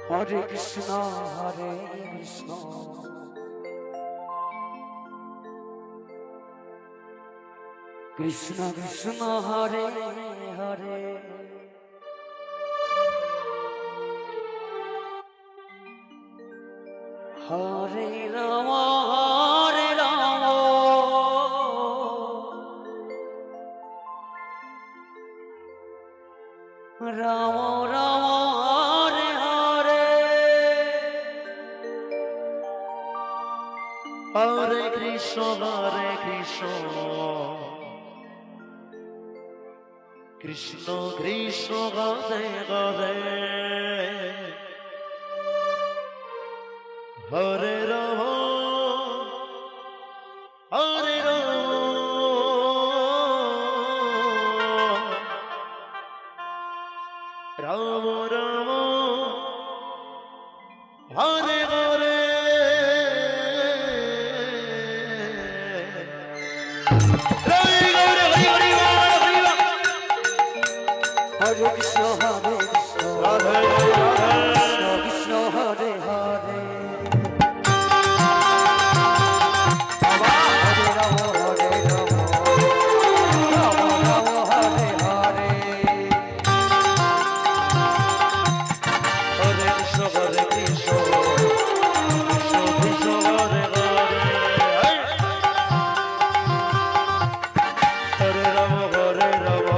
Hare Krishna, Hare Krishna, Krishna Krishna, Hare Hare, Hare Rama, Hare Rama, Rama Rama, Hare Hare, Hare Krishna, Krishna Krishna, Hare Hare, Hare Rama, Hare Rama, Rama Rama, Hare Hare, Hare Krishna, Hare Krishna, Radhe Radhe, Krishna Krishna, Hare Hare, Hare Rama, Hare Rama, Rama Rama, Hare Hare, Hare Krishna, Hare Krishna, Krishna Krishna, Hare Hare, Hare Rama, Hare Rama,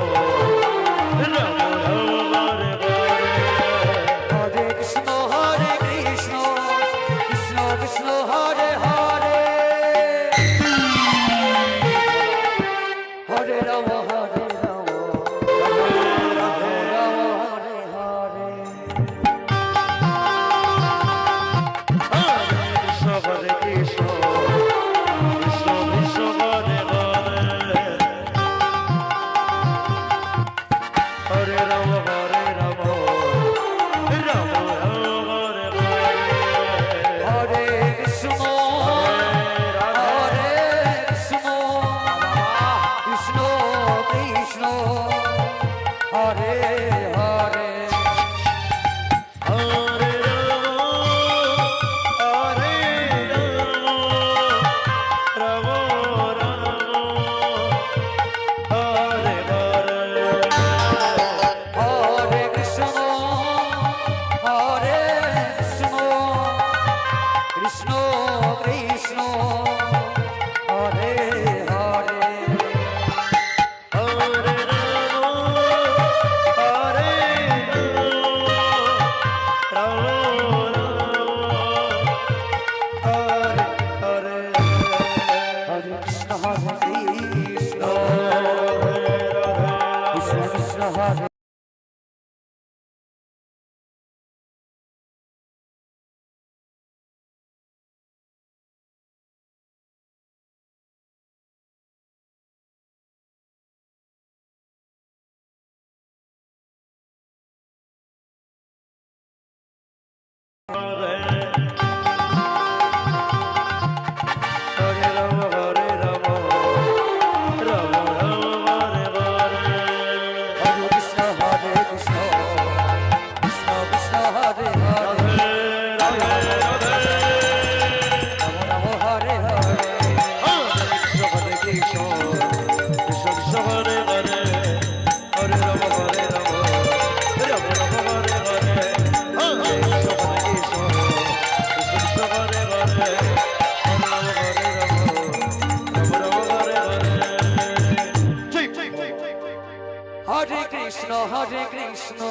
Hare Krishna,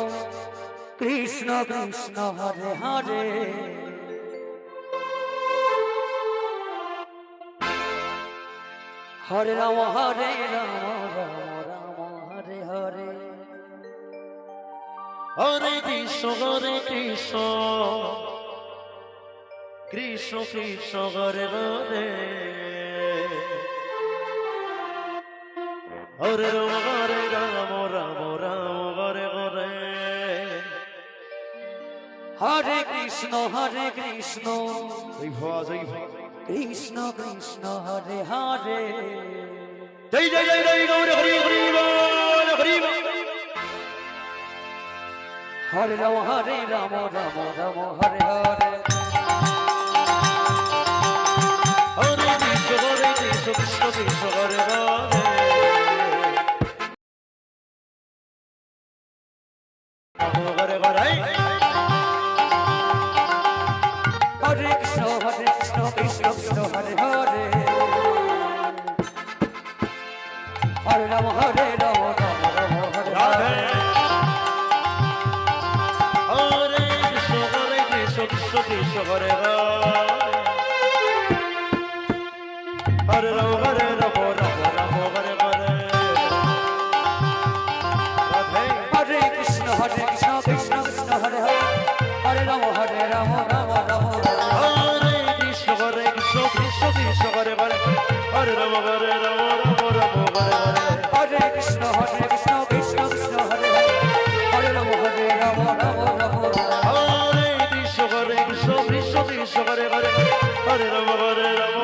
Krishna Krishna, Hare Hare, Hare Rama, Hare Rama, Rama Rama, Hare Hare, Hare Krishna, Krishna Krishna, Hare Hare, Hare Rama, Hare Rama, Rama Rama, Hare Hare, Hare Krishna, Krishna Krishna, Hare Hare, Jai Jai Jai Jai Gaur Hari Hari Bol Hari Bol, হরে রাম রাম রাম হরে হরে হরে কৃষ্ণ কৃষ্ণ কৃষ্ণ হরে হরে হরে হরে হরে কৃষ্ণ কৃষ্ণ কৃষ্ণ হরে হরে হরে রাম রাম রাম হরে রাধে হরে হরে কৃষ্ণ কৃষ্ণ কৃষ্ণ হরে হরে হরে রাম রাম রাম হরে হরে রাধে হরে কৃষ্ণ কৃষ্ণ কৃষ্ণ হরে হরে হরে রাম রাম রাম হরে কৃষ্ণ কৃষ্ণ কৃষ্ণ হরে হরে হরে রাম রাম রাম হরে হরে হরে কৃষ্ণ কৃষ্ণ কৃষ্ণ হরে হরে হরে রাম রাম রাম হরে কৃষ্ণ কৃষ্ণ কৃষ্ণ হরে হরে হরে রাম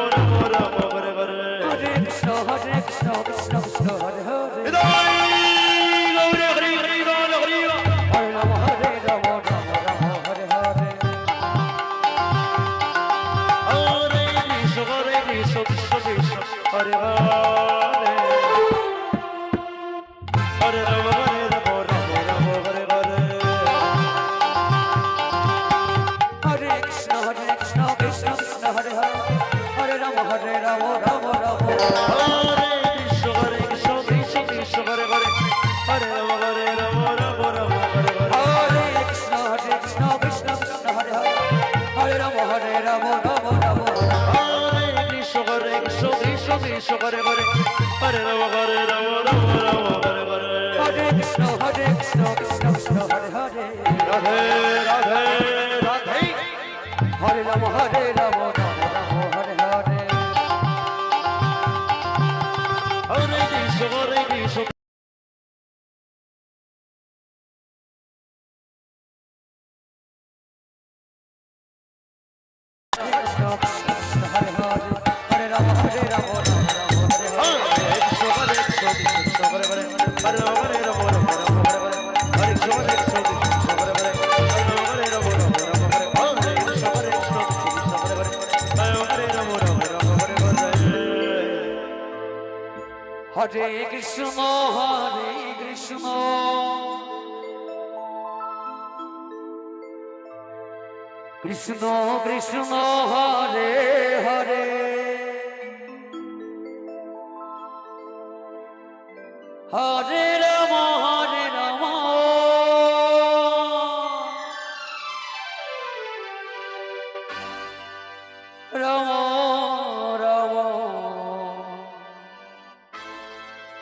রাম হরে হরে হরে কৃষ্ণ কৃষ্ণ কৃষ্ণ হরে হরে হৃদয় গৌরে হরি হরি বল হরি বল। হরে রাম রাম রাম হরে হরে হরে কৃষ্ণ কৃষ্ণ কৃষ্ণ হরে হরে হরে রাম রাম হরে হরে হরে কৃষ্ণ কৃষ্ণ কৃষ্ণ হরে হরে হরে রাম রাম রাম হরে কৃষ্ণ কৃষ্ণ হরে হরে হরে রাম রাম হরে হরে হরে কৃষ্ণ কৃষ্ণ কৃষ্ণ হরে হরে হরে রাম রাম রাম হরে কৃষ্ণ কৃষ্ণ কৃষ্ণ হরে হরে হরে রাম হরে হরে হরে কৃষ্ণ কৃষ্ণ কৃষ্ণ হরে হরে রাধে রাধে রাধে হরে রাম রাম রাম হরে হরে হরে কৃষ্ণ কৃষ্ণ কৃষ্ণ হরে হরে হরে রাম রাম রাম হরে হরে হরে কৃষ্ণ কৃষ্ণ হরে হরে হরে রাম হরে রাম হরে হরে হরে কৃষ্ণ কৃষ্ণ হরে হরে হরে রাম হরে রাম হরে হরে কৃষ্ণ কৃষ্ণ হরে হরে হরে রাম হরে হরে হরে কৃষ্ণ কৃষ্ণ কৃষ্ণ হরে হরে হরে রাম রাম রাম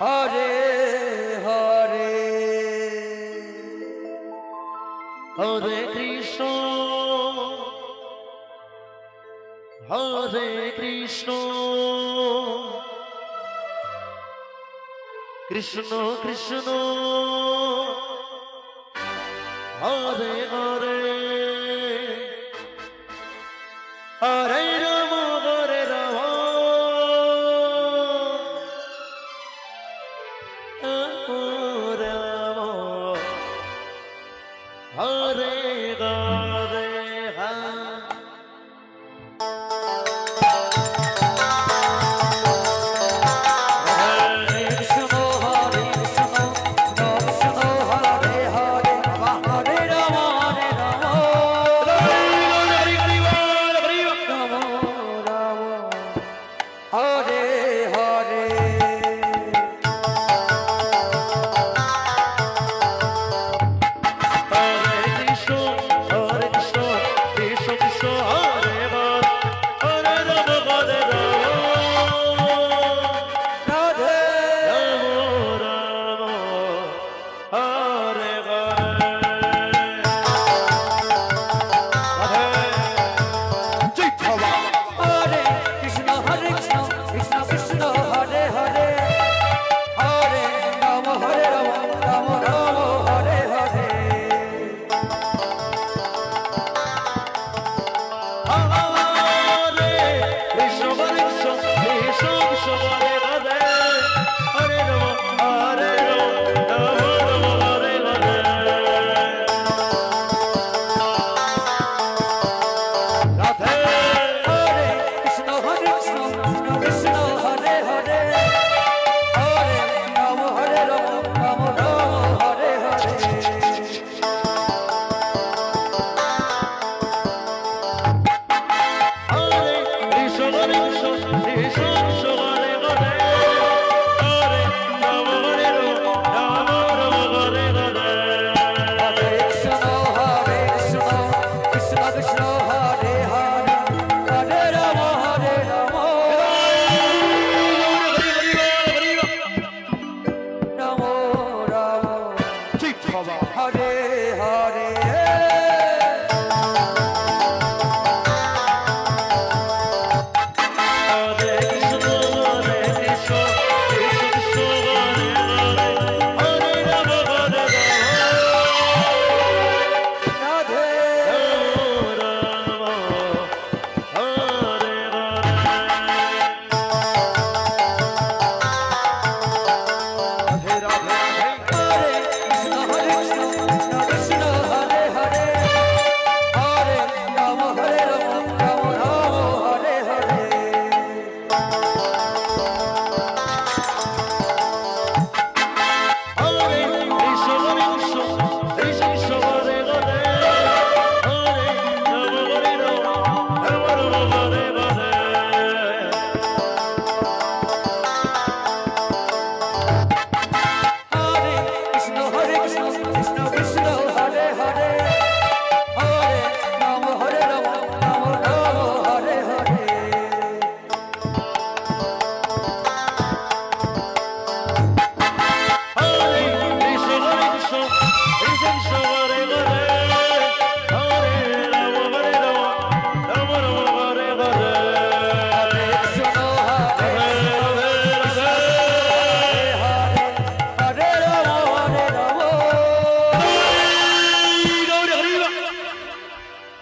হরে হরে হরে কৃষ্ণ কৃষ্ণ কৃষ্ণ হরে হরে হরে রাম হরে রাম রাম হরে হরে কৃষ্ণ কৃষ্ণ কৃষ্ণ হরে হরে হরে রাম রাম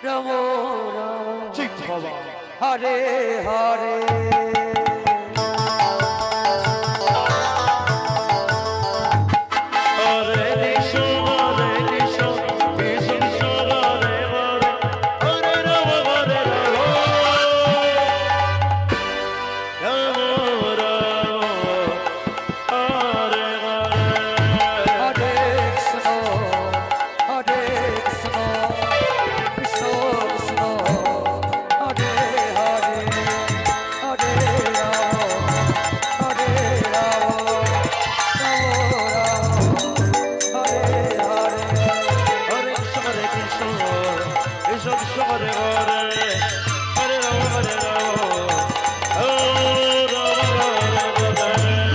রাম রাম ঠিক বাবা হরে হরে হরে কৃষ্ণ কৃষ্ণ কৃষ্ণ হরে হরে হরে রাম হরে রাম রাম রাম হরে হরে হরে কৃষ্ণ কৃষ্ণ কৃষ্ণ হরে হরে হরে রাম হরে রাম হরে কৃষ্ণ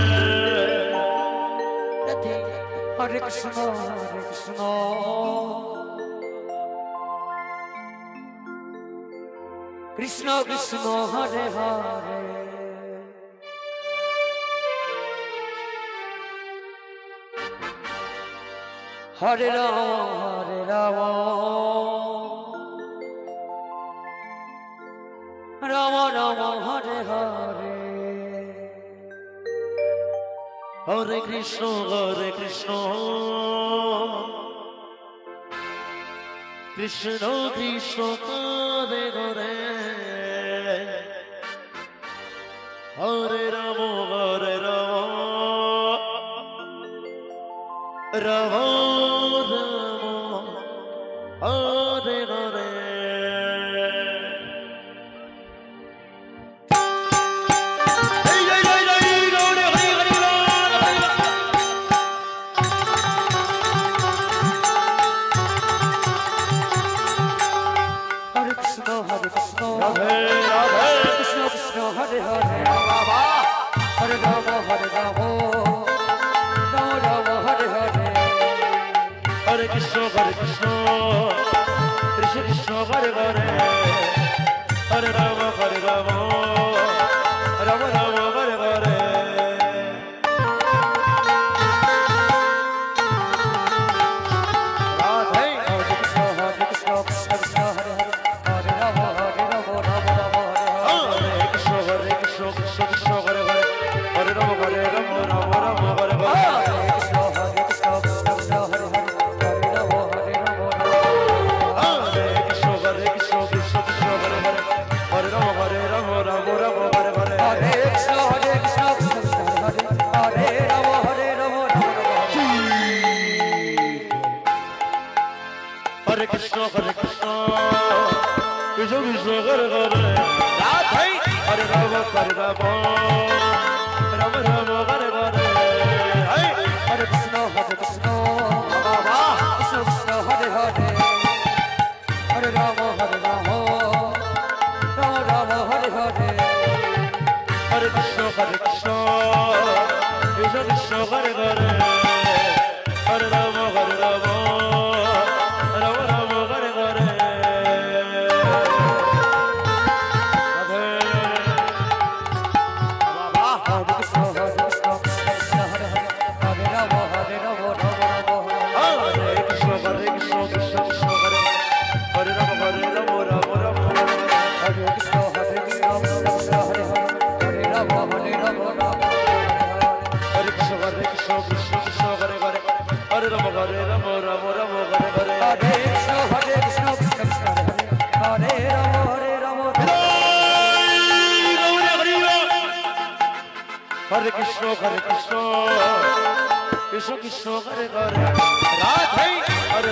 কৃষ্ণ কৃষ্ণ হরে হরে হরে রাম হরে রাম হরে কৃষ্ণ কৃষ্ণ কৃষ্ণ হরে হরে হরে রাম রাম রাম হরে হরে হরে কৃষ্ণ কৃষ্ণ কৃষ্ণ হরে হরে হরে রাম রাম রাম হরে হরে হরে কৃষ্ণ রাধে রাধে কৃষ্ণ কৃষ্ণ হরে হরে বাবা হরে রাম রাম রাম হরে হরে হরে কৃষ্ণ কৃষ্ণ কৃষ্ণ হরে হরে হরে রাম রাম রাম হরে হরে রাধে হরে কৃষ্ণ কৃষ্ণ কৃষ্ণ হরে হরে হরে রাম রাম রাম হরে হরে হরে কৃষ্ণ কৃষ্ণ হরে হরে হরে রাম রাম রাম হরে হরে হরে কৃষ্ণ কৃষ্ণ কৃষ্ণ হরে হরে হরে রাম হরে কৃষ্ণ কৃষ্ণ হরে হরে হরে রাম রাম হরে হরে হরে কৃষ্ণ কৃষ্ণ কৃষ্ণ হরে হরে রাম হরে কৃষ্ণ কৃষ্ণ হরে হরে রাধে হরে রাম রাম হরে হরে হরে কৃষ্ণ বাবা কৃষ্ণ কৃষ্ণ হরে হরে হরে রাম রাম হরে হরে হরে কৃষ্ণ কৃষ্ণ হরে হরে হরে রাম রাম হরে হরে রাধে বাবা হরে কৃষ্ণ কৃষ্ণ কৃষ্ণ হরে হরে হরে রাম রাম হরে কৃষ্ণ কৃষ্ণ হরে হরে রাম রাম হরে হরে কৃষ্ণ কৃষ্ণ কৃষ্ণ হরে হরে হরে রাম রাম হরে কৃষ্ণ কৃষ্ণ হরে হরে হরে রাম হরে হরে কৃষ্ণ কৃষ্ণ কৃষ্ণ হরে হরে হরে রাম হরে কৃষ্ণ কৃষ্ণ কৃষ্ণ হরে হরে রাধে হরে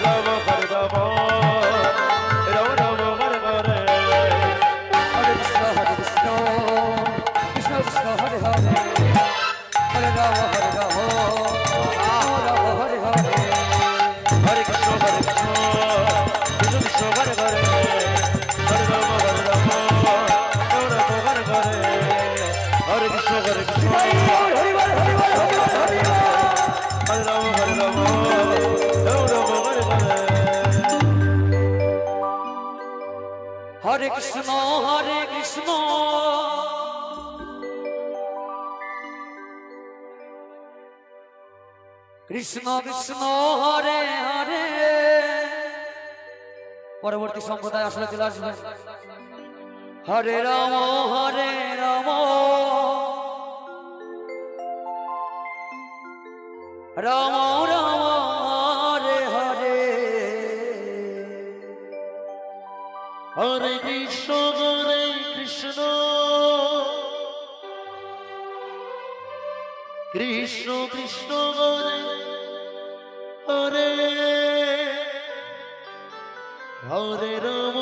রাম রাম হরে হরে হরে কৃষ্ণ কৃষ্ণ কৃষ্ণ হরে হরে হরে রাম রাম হরে হরে হরে কৃষ্ণ কৃষ্ণ হরে হরে হরে রাম রাম হরে হরে হরে কৃষ্ণ কৃষ্ণ হরি বল হরি বল হরি বল হরি বল হরে রাম হরে হরে হরে হরে কৃষ্ণ কৃষ্ণ কৃষ্ণ হরে হরে পরবর্তী সম্প্রদায় আসলে চলে আসবে। হরে রাম হরে রাম রাম রাম হরে হরে হরে কৃষ্ণ হরে কৃষ্ণ কৃষ্ণ কৃষ্ণ হরে হরে হরে রাম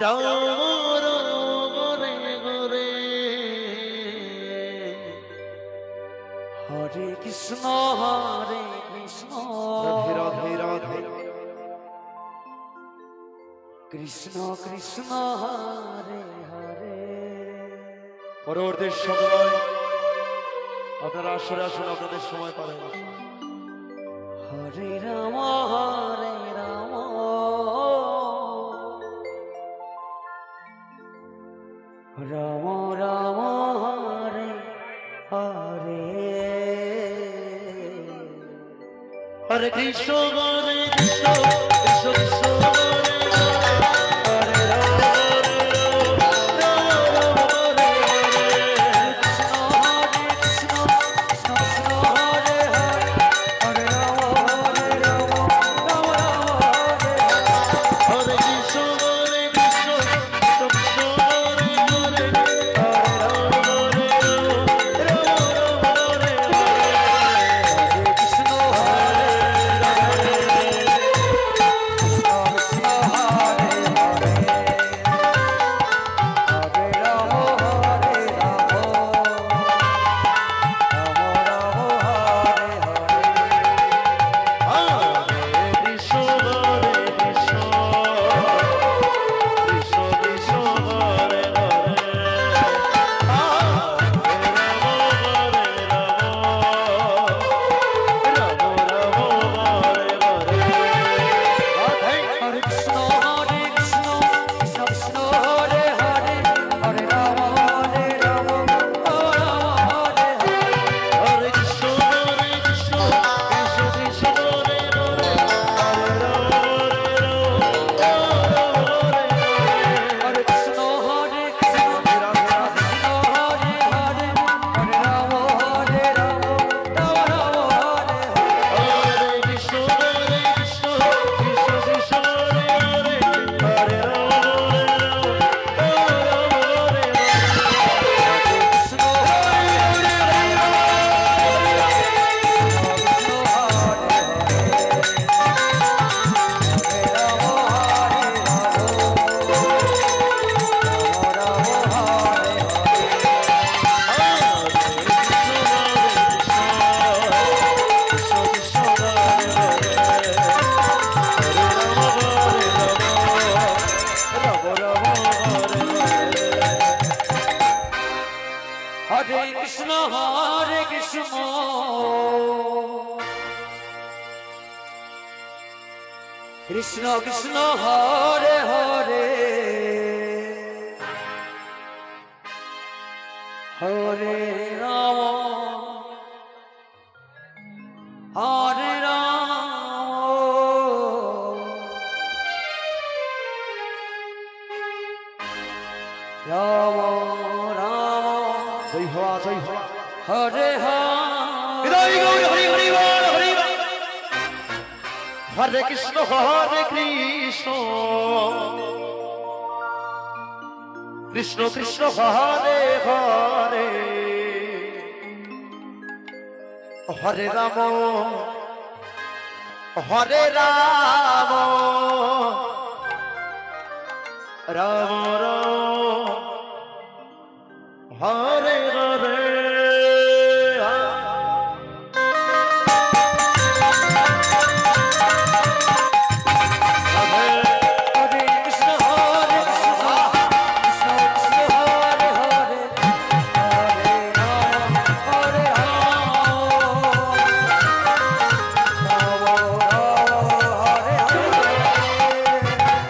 রাম রাম হরে হরে হরে কৃষ্ণ হরে কৃষ্ণ রাধে রাধে রাধে কৃষ্ণ কৃষ্ণ হরে হরে। পরবর্তী সময় আপনারা আসলে আসলে আপনাদের সময় পাবেন। হরে রাম হরে রাম রাম রাম হরে হরে হরে কৃষ্ণ হরে কৃষ্ণ কৃষ্ণ কৃষ্ণ হরে হরে রাম কৃষ্ণ কৃষ্ণ হরে হরে হরে রাম হরে রাম রাম রাম জয় হওয়া হরে হৃদয় গৌরী হরি হরি বল হরি বল। হরে Krishna Krishna Krishna Hare Hare Hare Ram Ram Ram Hare Hare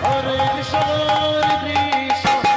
Hare Krishna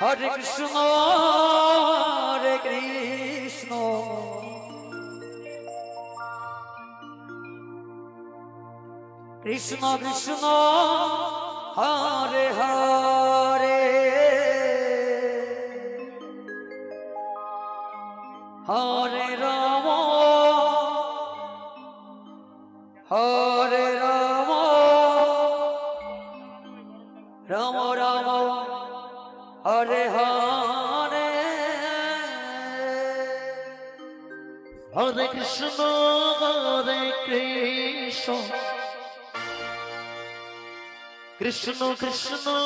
Hare Krishna, Hare Krishna, Krishna Krishna, Hare Hare, Hare Rama, Hare Rama, Rama Rama, Hare Hare, Hare Krishna, Hare Krishna, Krishna Krishna,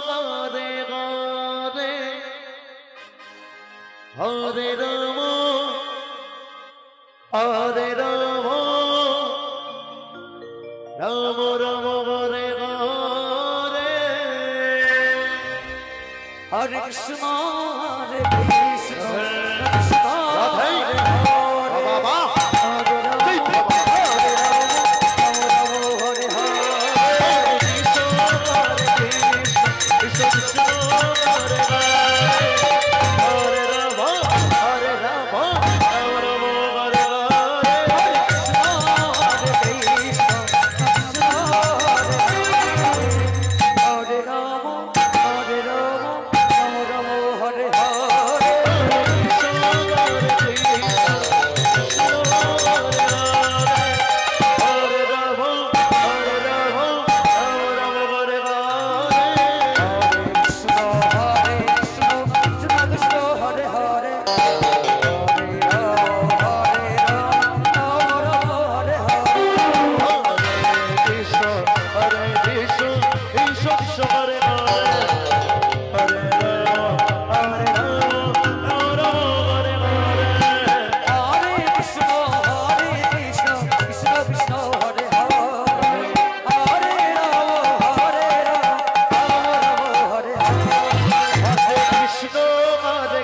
Hare Hare, Hare Rama, Hare Rama, Rama Rama, Hare Hare. Hare Krishna, Hare Krishna, Krishna Radhe, Hare Baba, Hare Rama, Jai Baba. Hare Rama, Hare Rama, Hare Hare.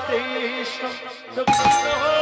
Krishna, Krishna,